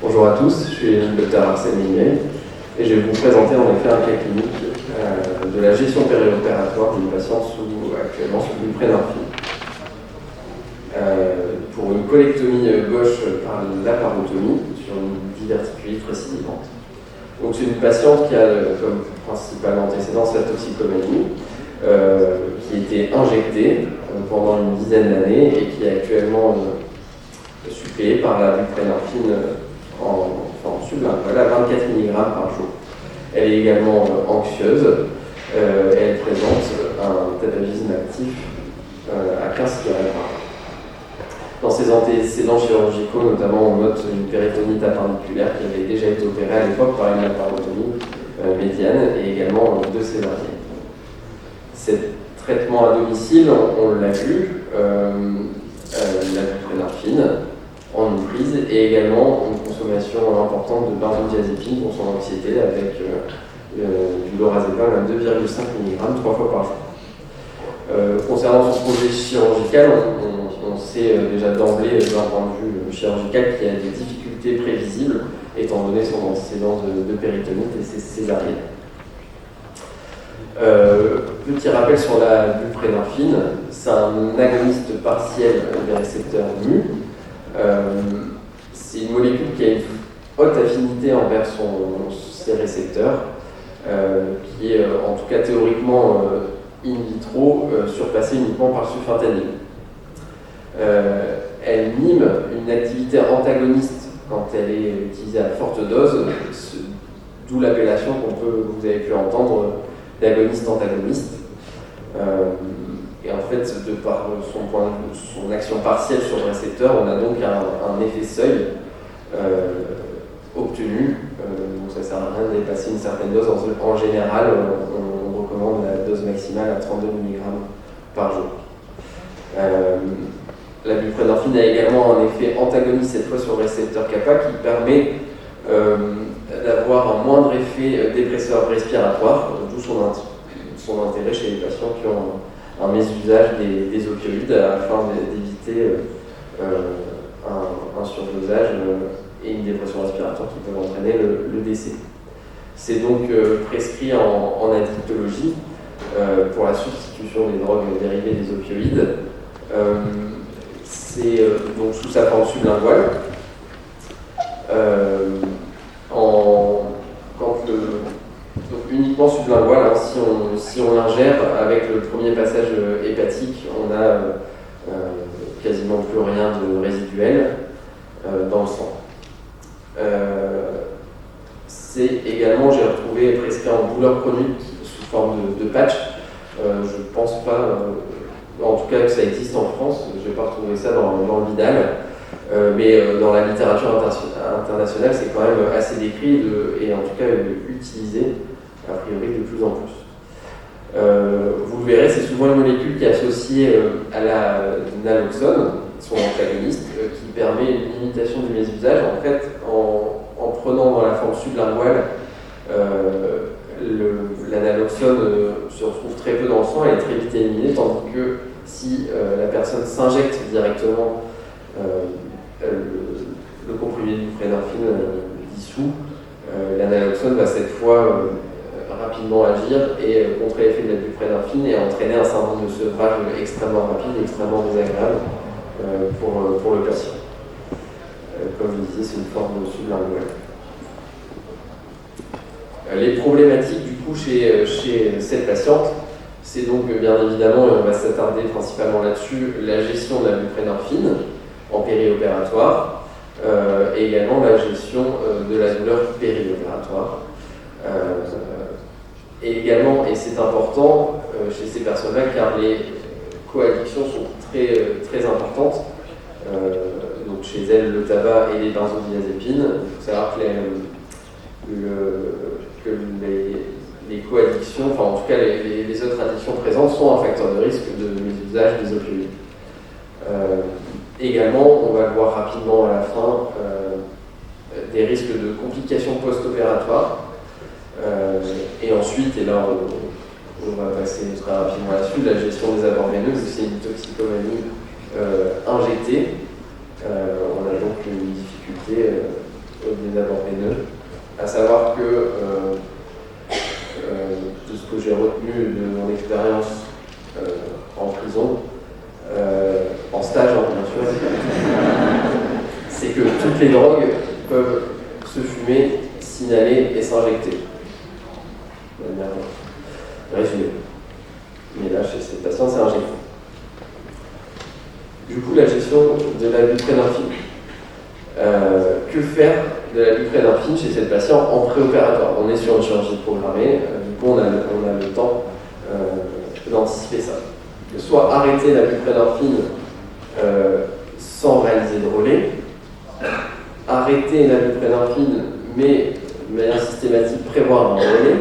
Bonjour à tous, je suis le docteur Arsène Mignet et je vais vous présenter en effet un cas clinique de la gestion périopératoire d'une patiente actuellement sous buprenorphine. Pour une colectomie gauche par laparotomie sur une diverticulite récidivante. Donc c'est une patiente qui a comme principal antécédent la toxicomanie, qui a été injectée pendant une dizaine d'années et qui est actuellement suppléée par la buprenorphine en forme sublinguale à 24 mg par jour. Elle est également anxieuse et elle présente un tabagisme actif à 15 cigarettes par jour. Dans ses antécédents chirurgicaux, notamment, on note une péritonite appendiculaire qui avait déjà été opérée à l'époque par une laparotomie médiane et également 2 césariennes. Ces traitements à domicile, on l'a vu, la buprenorphine en une prise et également une consommation importante de benzodiazépine pour son anxiété avec du lorazépam à 2,5 mg 3 fois par jour. Concernant son projet chirurgical, on sait déjà d'emblée d'un point de vue chirurgical qu'il y a des difficultés prévisibles étant donné son antécédent de péritonite et ses césariennes. Petit rappel sur la buprenorphine, c'est un agoniste partiel des récepteurs mu. C'est une molécule qui a une haute affinité envers ses récepteurs, qui est en tout cas théoriquement in vitro surpassée uniquement par sulfentanyl. Elle mime une activité antagoniste quand elle est utilisée à forte dose, d'où l'appellation vous avez pu entendre d'agoniste-antagoniste. Et en fait, de par son action partielle sur le récepteur, on a donc un effet seuil obtenu. Donc ça ne sert à rien de dépasser une certaine dose. En général, on recommande la dose maximale à 32 mg par jour. La buprenorphine a également un effet antagoniste, cette fois sur le récepteur kappa, qui permet d'avoir un moindre effet dépresseur respiratoire, d'où son intérêt chez les patients qui ont un mésusage des opioïdes afin d'éviter un surdosage et une dépression respiratoire qui peuvent entraîner le décès. C'est donc prescrit en addictologie pour la substitution des drogues dérivées des opioïdes. C'est donc sous sa forme sublinguale. Donc uniquement sublingual, si on l'ingère avec le premier passage hépatique, on a quasiment plus rien de résiduel dans le sang. C'est également, j'ai retrouvé prescrit en douleur chronique sous forme de patch. Je pense pas, en tout cas que ça existe en France, je n'ai pas retrouvé ça dans le Vidal. Mais dans la littérature internationale, c'est quand même assez décrit et en tout cas utilisé, a priori, de plus en plus. Vous le verrez, c'est souvent une molécule qui est associée à la naloxone, son antagoniste, qui permet une limitation du mésusage. En fait, en prenant dans la forme sublinguale, la naloxone se retrouve très peu dans le sang, elle est très vite éliminée, tandis que si la personne s'injecte directement le comprimé de buprenorphine dissous, la naloxone va cette fois rapidement agir et contrer l'effet de la buprenorphine et entraîner un syndrome de sevrage extrêmement rapide et extrêmement désagréable pour le patient. Comme je disais, c'est une forme sublinguale. Les problématiques du coup chez cette patiente, c'est donc bien évidemment, et on va s'attarder principalement là-dessus, la gestion de la buprenorphine en périopératoire et également la gestion de la douleur périopératoire. Et également, et c'est important chez ces personnes-là, car les coaddictions sont très, très importantes. Donc chez elles, le tabac et les benzodiazépines. Il faut savoir que les coaddictions, enfin en tout cas les autres addictions présentes, sont un facteur de risque de mésusage des opioïdes. Également, on va le voir rapidement à la fin, des risques de complications post-opératoires. Et ensuite, et là on va passer très rapidement là-dessus, la gestion des abords veineux, c'est une toxicomanie injectée. On a donc une difficulté des abords veineux, à savoir que de ce que j'ai retenu de mon expérience en prison, en stage bien sûr, c'est que toutes les drogues peuvent se fumer, s'inhaler et s'injecter. De manière résumée. Mais là, chez ces patients, c'est injecté. Du coup, la gestion de la buprénorphine. Que faire de la buprénorphine chez cette patiente en préopératoire? On est sur une chirurgie programmée, du coup, on a le temps d'anticiper ça. Soit arrêter la buprénorphine sans réaliser de relais, arrêter la buprénorphine mais de manière systématique prévoir un relais,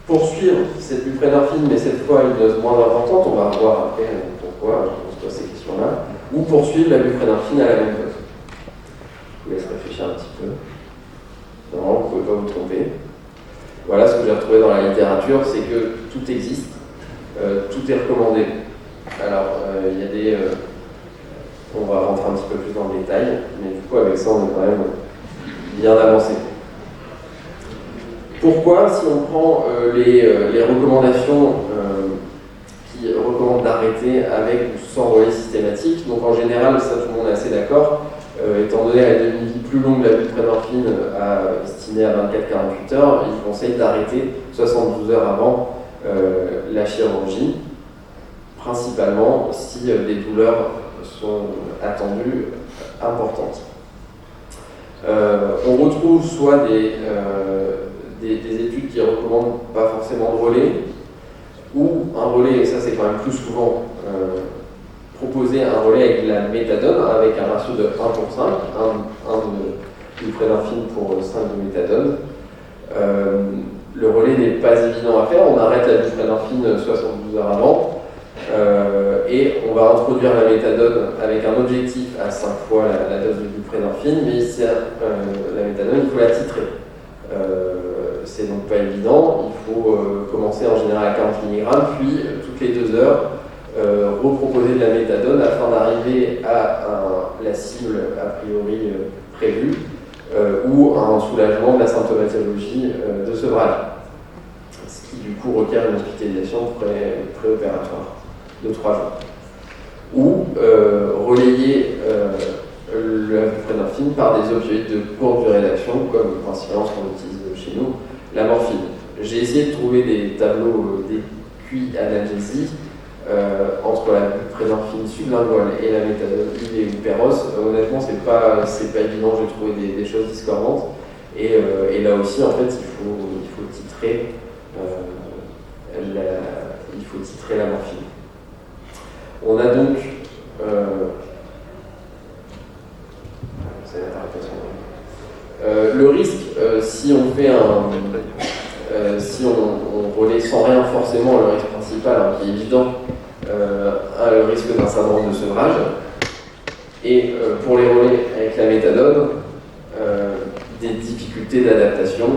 poursuivre cette buprénorphine mais cette fois une dose moins importante, on va voir après pourquoi on se pose ces questions-là, ou poursuivre la buprénorphine à la même dose. Je vous laisse réfléchir un petit peu. Non, vous ne pouvez pas vous tromper. Voilà ce que j'ai retrouvé dans la littérature, c'est que tout existe, tout est recommandé. Alors, il y a des... on va rentrer un petit peu plus dans le détail, mais du coup, avec ça, on est quand même bien avancé. Pourquoi, si on prend les recommandations qui recommandent d'arrêter avec ou sans relais systématique, donc en général, ça tout le monde est assez d'accord, étant donné la demi-vie plus longue de la buprénorphine estimée à 24-48 heures, il conseille d'arrêter 72 heures avant la chirurgie, principalement si des douleurs sont attendues importantes. On retrouve soit des études qui ne recommandent pas forcément de relais, ou un relais, et ça c'est quand même plus souvent proposer un relais avec de la méthadone, avec un ratio de 1 pour 5, 1 de buprénorphine pour 5 de méthadone. Le relais n'est pas évident à faire, on arrête la buprénorphine 72 heures avant, et on va introduire la méthadone avec un objectif à 5 fois la dose de buprénorphine, mais la méthadone, il faut la titrer. C'est donc pas évident, il faut commencer en général à 40 mg, puis toutes les 2 heures reproposer de la méthadone afin d'arriver à la cible a priori prévue ou à un soulagement de la symptomatologie de sevrage, ce qui du coup requiert une hospitalisation préopératoire de 3 jours. Ou relayer la buprénorphine par des opioïdes de courte durée d'action, comme principalement ce qu'on utilise chez nous, la morphine. J'ai essayé de trouver des tableaux d'équi analgésie entre la buprénorphine sublinguale et la méthadone IV ou Péros. Honnêtement, c'est pas évident, j'ai trouvé des choses discordantes. Et là aussi, en fait, il faut titrer la morphine. On a donc le risque, si on fait si on relaie sans rien forcément, le risque principal, hein, qui est évident, a le risque d'un syndrome de sevrage. Et pour les relais avec la méthadone, des difficultés d'adaptation,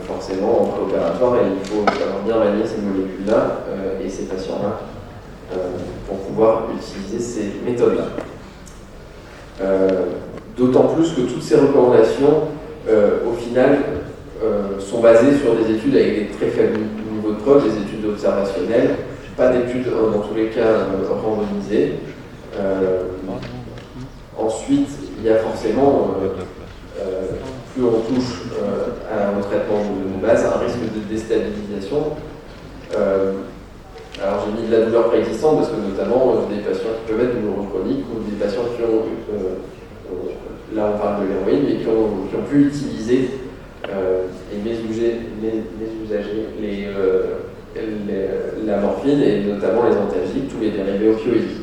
forcément en préopératoire, et il faut savoir bien manier ces molécules-là et ces patients-là pour pouvoir utiliser ces méthodes-là. D'autant plus que toutes ces recommandations, au final, sont basées sur des études avec des très faibles niveaux de preuve, des études observationnelles, pas d'études dans tous les cas randomisées. Ensuite, il y a forcément, plus on touche au traitement de base, un risque de déstabilisation. Alors j'ai mis de la douleur préexistante parce que notamment des patients qui peuvent être douloureux chroniques ou des patients qui ont, là on parle de l'héroïne, mais qui ont pu utiliser et mésuger la morphine et notamment les antalgiques, tous les dérivés opioïdes.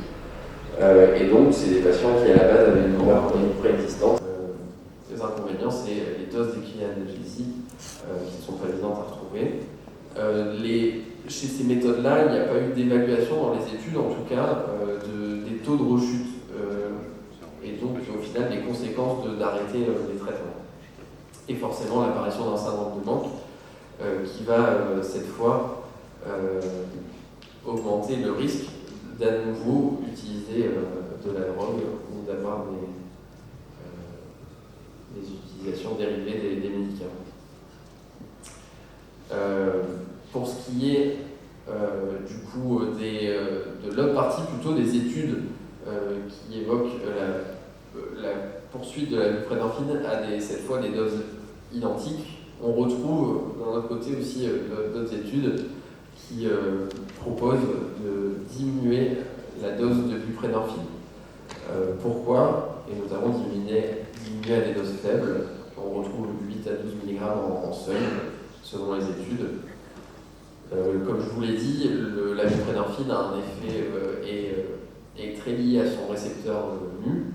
Et donc c'est des patients qui à la base avaient une douleur chronique préexistante. Les inconvénients, c'est les doses d'équivalent analgésie qui ne sont pas évidentes à retrouver. chez ces méthodes-là, il n'y a pas eu d'évaluation dans les études, en tout cas, des taux de rechute, et donc au final des conséquences d'arrêter les traitements. Et forcément l'apparition d'un syndrome de manque qui va cette fois augmenter le risque d'à nouveau utiliser de la drogue ou d'avoir des utilisations dérivées des médicaments. Pour ce qui est du coup de l'autre partie, plutôt des études qui évoquent la poursuite de la buprenorphine à cette fois des doses identiques, on retrouve d'un autre côté aussi d'autres études qui proposent de diminuer la dose de buprenorphine. Pourquoi? Et notamment diminuer à des doses faibles. On retrouve 8 à 12 mg en seuil, selon les études. Comme je vous l'ai dit, la buprenorphine a un effet est très lié à son récepteur mu,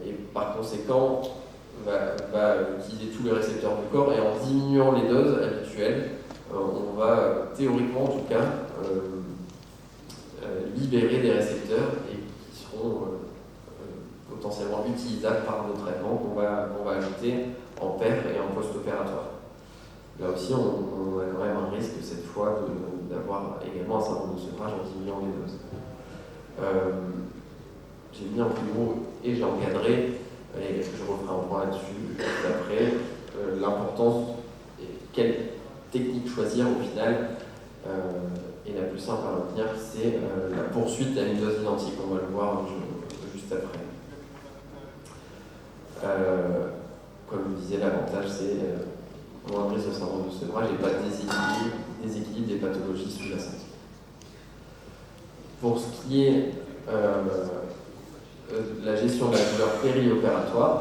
et par conséquent va utiliser tous les récepteurs du corps, et en diminuant les doses habituelles, on va théoriquement en tout cas libérer des récepteurs et qui seront potentiellement utilisables par nos traitements qu'on va ajouter en per et en post-opératoire. Là aussi, on a quand même un risque cette fois d'avoir également un syndrome de sevrage en diminuant les doses. J'ai mis en plus gros et j'ai encadré, et je referai un point là-dessus juste après, l'importance et quelle technique choisir au final. Et la plus simple à retenir, c'est la poursuite à une dose identique. On va le voir juste après. Comme je vous disais, l'avantage, c'est moins de risque de syndrome de sevrage et pas de déséquilibre des pathologies sous-jacentes. Pour ce qui est la gestion de la douleur périopératoire,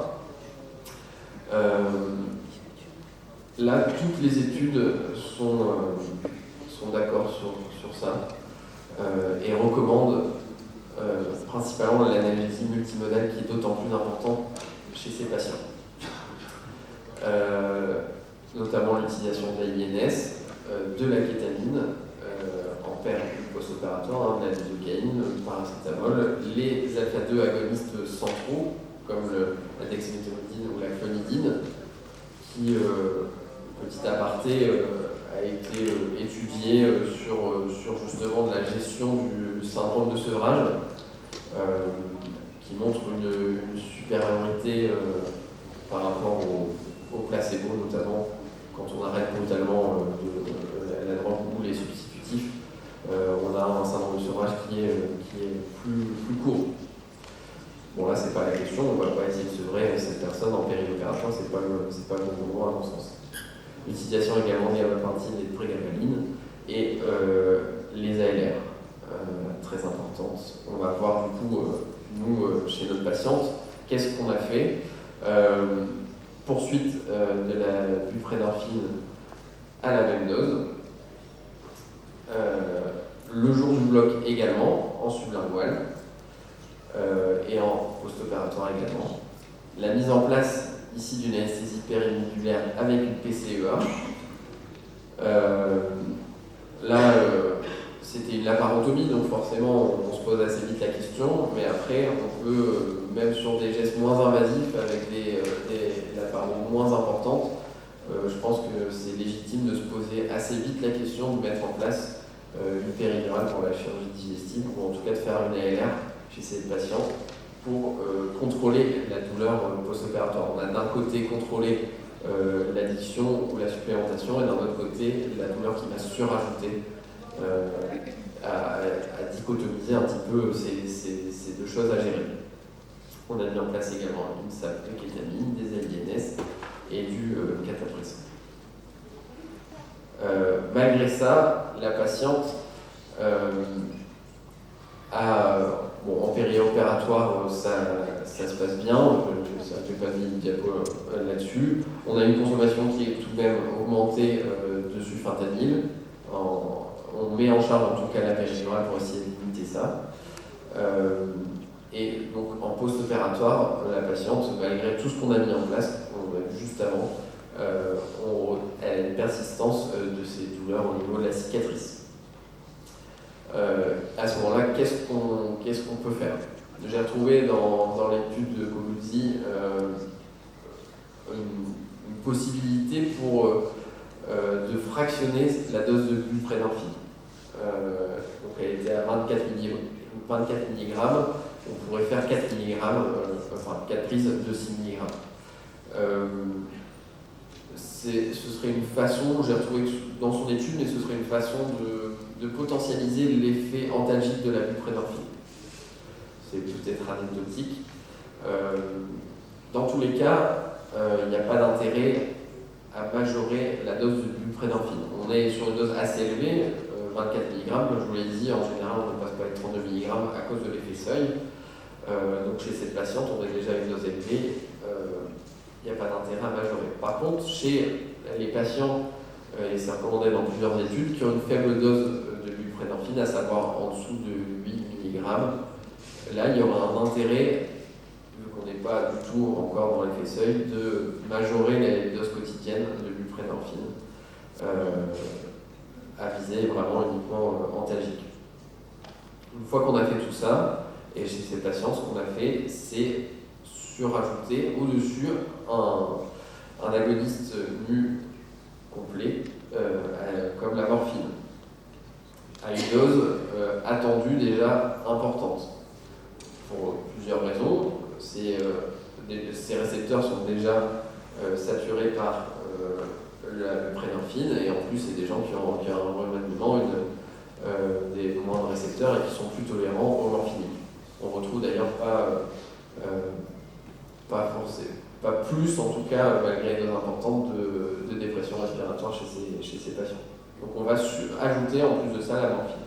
là, toutes les études sont d'accord sur ça et recommandent principalement l'analgésie multimodale qui est d'autant plus importante chez ces patients. Notamment l'utilisation de la INS, de la kétamine en per post-opératoire, de la lidocaïne, le paracétamol, les alpha-2 agonistes centraux comme la dexmédetomidine ou la clonidine, qui, petit aparté, a été étudié sur justement de la gestion du syndrome de sevrage, qui montre une supériorité par rapport au placebo, notamment quand on arrête brutalement la drogue ou les substitutifs, on a un syndrome de sevrage qui est plus court. Bon, là, c'est pas la question, on ne va pas essayer de sevrer cette personne en périopératoire, c'est pas le bon moment à mon sens. L'utilisation également de gabapentin et de prégabaline et les ALR, très importantes. On va voir du coup, nous, chez notre patiente, qu'est-ce qu'on a fait. Poursuite de la buprenorphine à la même dose. Le jour du bloc également, en sublingual et en post-opératoire également. La mise en place ici d'une anesthésie périmodulaire avec une PCEA. Là, c'était une laparotomie, donc forcément on se pose assez vite la question, mais après on peut, même sur des gestes moins invasifs, avec des laparos moins importantes, je pense que c'est légitime de se poser assez vite la question de mettre en place une péridurale pour la chirurgie digestive, ou en tout cas de faire une ALR chez ces patients pour contrôler la douleur post-opératoire. On a d'un côté contrôlé l'addiction ou la supplémentation, et d'un autre côté la douleur qui va surajouter, à dichotomiser un petit peu ces deux choses à gérer. On a mis en place également une sape de kétamine, des LINS et du cataprisme. Malgré ça, la patiente en périopératoire, ça se passe bien, je n'ai pas mis une diapo là-dessus. On a une consommation qui est tout de même augmentée de sulfentanyl. On met en charge en tout cas la péridurale pour essayer de limiter ça. Et donc en post-opératoire, la patiente, malgré tout ce qu'on a mis en place, on l'a vu juste avant, elle a une persistance de ces douleurs au niveau de la cicatrice. À ce moment-là, qu'est-ce qu'on peut faire? J'ai retrouvé dans l'étude de Colucci une possibilité de fractionner la dose de buprenorphine. Donc elle était à 24 mg, on pourrait faire 4 mg, enfin 4 prises de 6 mg. Ce serait une façon, j'ai retrouvé dans son étude, mais ce serait une façon de potentialiser l'effet antalgique de la buprenorphine. C'est peut-être anecdotique. Dans tous les cas, il n'y a pas d'intérêt à majorer la dose de buprenorphine. On est sur une dose assez élevée, 24 mg, je vous l'ai dit, en général on ne passe pas les 32 mg à cause de l'effet seuil. Donc chez cette patiente, on est déjà à une dose élevée, il n'y a pas d'intérêt à majorer. Par contre, chez les patients, et c'est recommandé dans plusieurs études, qui ont une faible dose de buprenorphine, à savoir en dessous de 8 mg, là il y aura un intérêt, vu qu'on n'est pas du tout encore dans l'effet seuil, de majorer les doses quotidiennes de buprenorphine à viser vraiment uniquement antalgique. Une fois qu'on a fait tout ça, et chez ces patients, ce qu'on a fait, c'est surajouter au-dessus un agoniste mu complet, comme la morphine, à une dose attendue déjà importante. Pour plusieurs raisons. Ces récepteurs sont déjà saturés par la buprenorphine, et en plus, c'est des gens qui ont un remaniement des moindres récepteurs et qui sont plus tolérants au morphinique. On retrouve d'ailleurs pas plus, en tout cas, malgré les doses importantes de dépression respiratoire chez ces patients. Donc on va ajouter en plus de ça la morphine.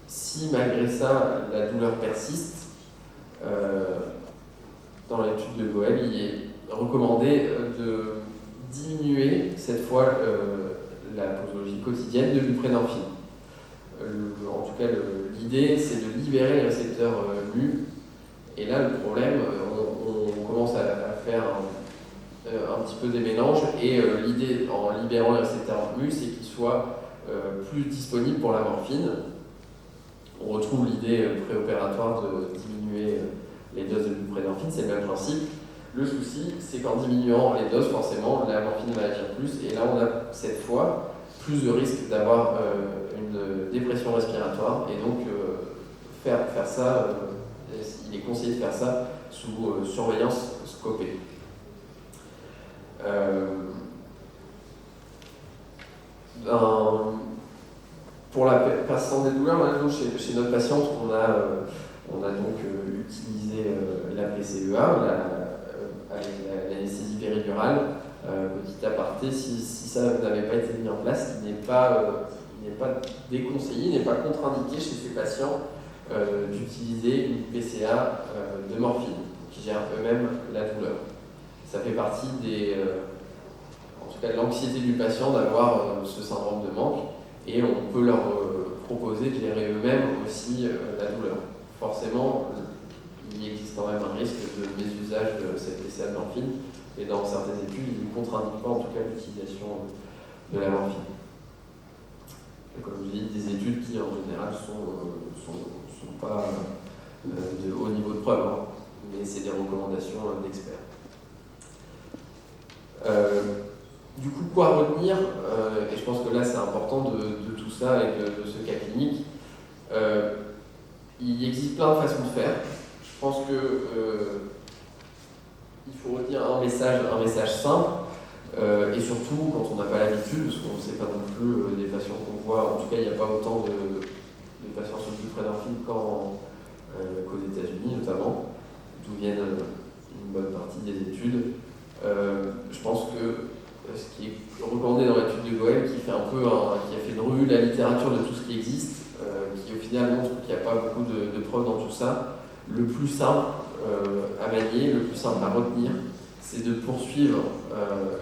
Si malgré ça, la douleur persiste, dans l'étude de Goel, il est recommandé de diminuer cette fois la posologie quotidienne de buprenorphine. En tout cas, l'idée, c'est de libérer les récepteurs mu. Et là, le problème, on commence à faire un petit peu des mélanges. Et l'idée, en libérant les récepteurs mu, c'est qu'ils soient plus disponibles pour la morphine. On retrouve l'idée préopératoire de diminuer les doses de buprenorphine, c'est le même principe. Le souci, c'est qu'en diminuant les doses, forcément, la morphine va agir plus. Et là, on a cette fois plus de risque d'avoir une dépression respiratoire. Et donc, faire ça, il est conseillé de faire ça sous surveillance scopée. Pour la persistance des douleurs, chez notre patiente, on a donc utilisé la PCEA, avec l'anesthésie péridurale. Petit aparté, si ça n'avait pas été mis en place, il n'est pas déconseillé, il n'est pas contre-indiqué chez ces patients d'utiliser une PCA de morphine, qui gère eux-mêmes la douleur. Ça fait partie en tout cas de l'anxiété du patient d'avoir ce syndrome de manque, et on peut leur proposer de gérer eux-mêmes aussi la douleur. Forcément, il existe quand même un risque de mésusage de cette PCA de morphine, et dans certaines études, il ne contre-indique pas en tout cas l'utilisation de la morphine. Et comme je dis, des études qui en général sont pas de haut niveau de preuve, hein, mais c'est des recommandations d'experts. Du coup, quoi retenir, et je pense que là c'est important de tout ça et de ce cas clinique. Il existe plein de façons de faire. Je pense que il faut retenir un message simple, et surtout quand on n'a pas l'habitude, parce qu'on ne sait pas non plus des patients qu'on voit, en tout cas il n'y a pas autant de patients sur buprenorphine qu'aux États-Unis notamment, d'où viennent une bonne partie des études. Je pense que ce qui est recommandé dans l'étude de Goel, qui a fait une revue de la littérature de tout ce qui existe, qui au final montre qu'il n'y a pas beaucoup de preuves dans tout ça, le plus simple à manier, le plus simple à retenir, c'est de poursuivre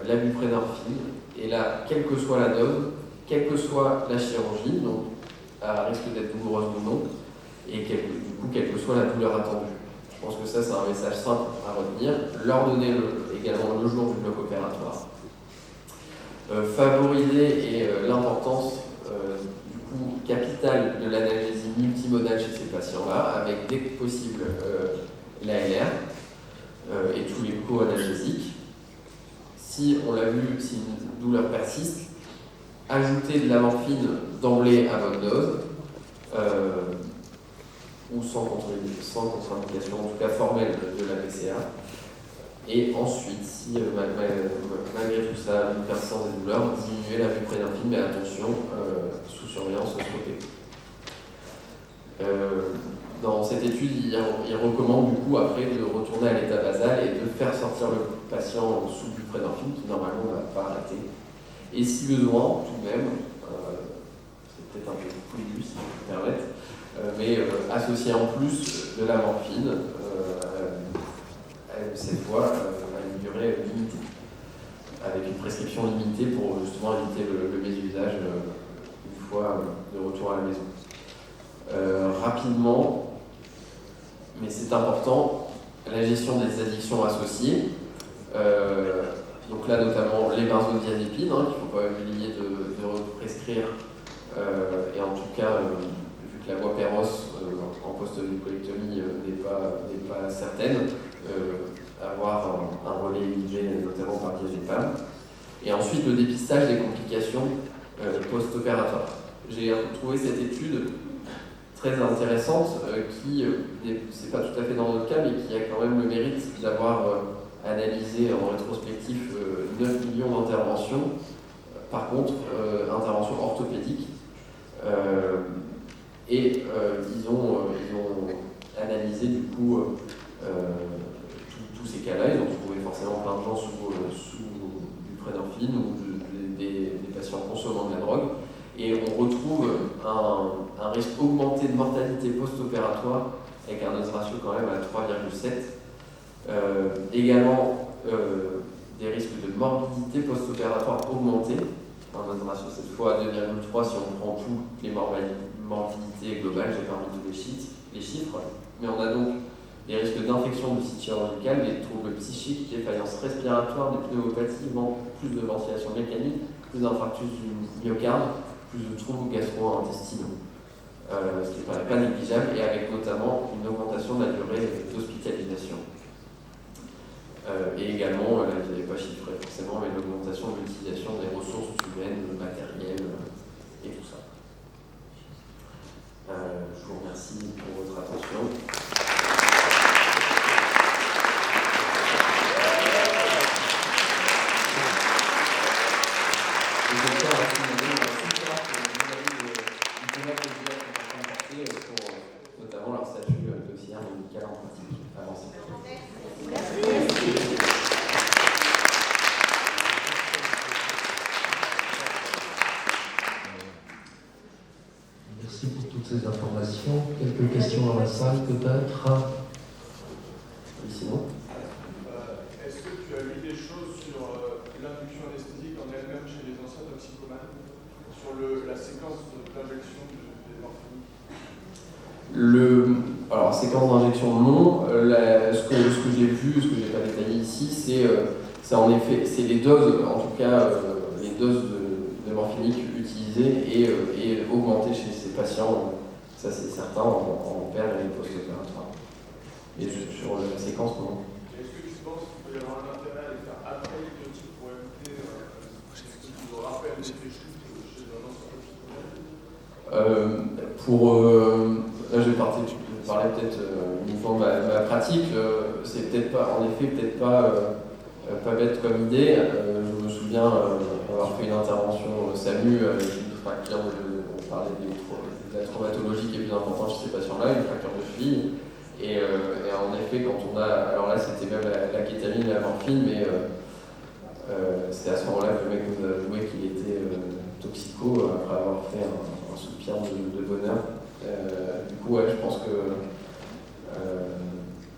la buprenorphine, et là, quelle que soit la dose, quelle que soit la chirurgie, donc à risque d'être douloureuse ou non, et du coup, quelle que soit la douleur attendue. Je pense que ça, c'est un message simple à retenir. Leur donner également le jour du bloc opératoire favoriser l'importance du coup capitale de l'analgésie multimodale chez ces patients-là, avec dès que possible l'ALR et tous les co-analgésiques. Si on l'a vu, si une douleur persiste, ajouter de la morphine d'emblée à votre dose, ou sans contre-indication, en tout cas formelle de la PCA. Et ensuite, si malgré tout ça, une persistance des douleurs, diminuer la buprenorphine, mais attention, sous surveillance scopée. Dans cette étude, il recommande du coup après de retourner à l'état basal et de faire sortir le patient sous buprenorphine, qui normalement ne va pas arrêter. Et si besoin, tout de même, c'est peut-être un peu plus si je peux me permettre, mais associer en plus de la morphine, cette fois à une durée limitée, avec une prescription limitée pour justement éviter le mésusage une fois de retour à la maison. Rapidement, mais c'est important, la gestion des addictions associées, donc là notamment les benzodiazépines, qu'il ne faut pas oublier de prescrire, et en tout cas, vu que la voie Péros en post-mucolectomie n'est pas certaine, avoir un relais éligé notamment par diazépam. Et ensuite le dépistage des complications post-opératoires. J'ai trouvé cette étude très intéressante qui, c'est pas tout à fait dans notre cas, mais qui a quand même le mérite d'avoir analysé en rétrospectif 9 millions d'interventions. Par contre, interventions orthopédiques. Et ils ont analysé du coup tous ces cas-là. Ils ont trouvé forcément plein de gens sous buprenorphine ou des patients consommant de la drogue. Et on retrouve un risque augmenté de mortalité post-opératoire avec un odds ratio quand même à 3,7. Également des risques de morbidité post-opératoire augmentés, un odds ratio cette fois à 2,3 si on prend toutes les morbidités globales, j'ai pas mis tous les chiffres, mais on a donc des risques d'infection du site chirurgical, des troubles psychiques, défaillance respiratoire, des pneumopathies, plus de ventilation mécanique, plus d'infarctus du myocarde, plus de troubles gastro-intestinaux, ce qui ne paraît pas négligeable, et avec notamment une augmentation de la durée d'hospitalisation. Et également, là je n'avais pas chiffré forcément, mais l'augmentation de l'utilisation des ressources humaines, matérielles et tout ça. Je vous remercie pour votre attention. Notamment leur statut d'auxiliaire médical en pratique avancée. Merci pour toutes ces informations. Quelques questions dans la salle, peut-être? Oui, sinon. Est-ce que tu as lu des choses sur l'induction anesthésique en elle-même chez les anciens toxicomanes, sur la séquence d'injection des morphiniques? Alors, séquence d'injection, non. Ce que j'ai vu, ce que j'ai pas détaillé ici, c'est en effet, c'est les doses, en tout cas, les doses de morphinique utilisées et augmentées chez ces patients. Ça, c'est certain, en père et post-opératoire. Mais sur la séquence, non. Est-ce que tu penses qu'il peut y avoir un intérêt à les faire après l'hypnotique pour éviter ce qui nous rappelle l'effet chute chez un ancien toxicomane? Là, je vais parler peut-être uniquement de ma pratique. C'est peut-être pas, en effet, peut-être pas bête comme idée. Je me souviens avoir fait une intervention SAMU avec une fracture on parlait de la traumatologie qui est plus importante chez ces patients-là, une fracture de cheville. Et en effet, quand on a, alors là, c'était même la kétamine et la morphine, mais c'est à ce moment-là que le mec nous a avoué qu'il était toxico après avoir fait un soupir de bonheur. Du coup, ouais, je pense que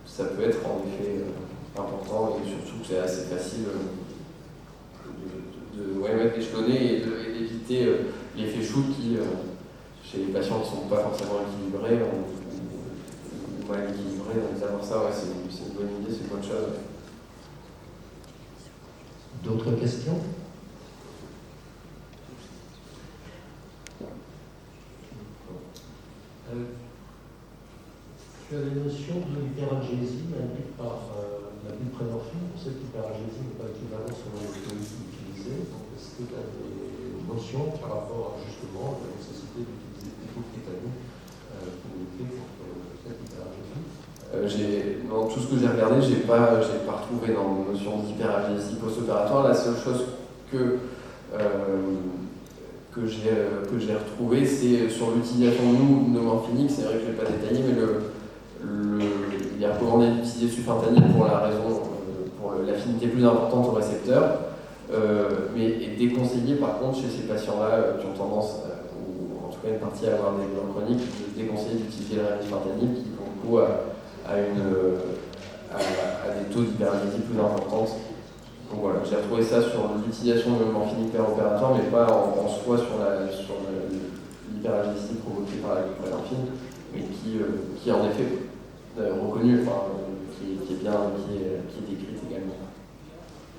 ça peut être en effet important et surtout que c'est assez facile de échelonner et d'éviter l'effet shoot qui, chez les patients qui ne sont pas forcément équilibrés ou mal équilibrés, donc d'avoir ça, ouais, c'est une bonne idée, c'est une bonne chose. D'autres questions? Tu as des notions de l'hyperalgésie induite par la buprenorphine. On sait que l'hyperalgésie n'est pas équivalente selon les théories utilisées. Donc, est-ce que tu as des notions par rapport à justement la nécessité d'utiliser l'hypokétamine pour lutter contre cette hyperalgésie? Dans tout ce que j'ai regardé, j'ai pas retrouvé dans la notion d'hyperalgésie post-opératoire. La seule chose que j'ai retrouvé, c'est sur l'utilisation de morphinique. C'est vrai que je ne l'ai pas détaillé, mais il est recommandé d'utiliser sulfentanyl pour la raison, pour l'affinité plus importante au récepteur, mais est déconseillé par contre chez ces patients-là qui ont tendance, ou en tout cas une partie à avoir des douleurs chroniques, déconseillé d'utiliser le remifentanil qui pour le coup a des taux d'hyperalgésie plus importants. Donc voilà, j'ai retrouvé ça sur l'utilisation de morphine hyperopératoire, mais pas en soi sur l'hyperalgésie provoquée par la buprenorphine, mais qui est en effet reconnu, qui est bien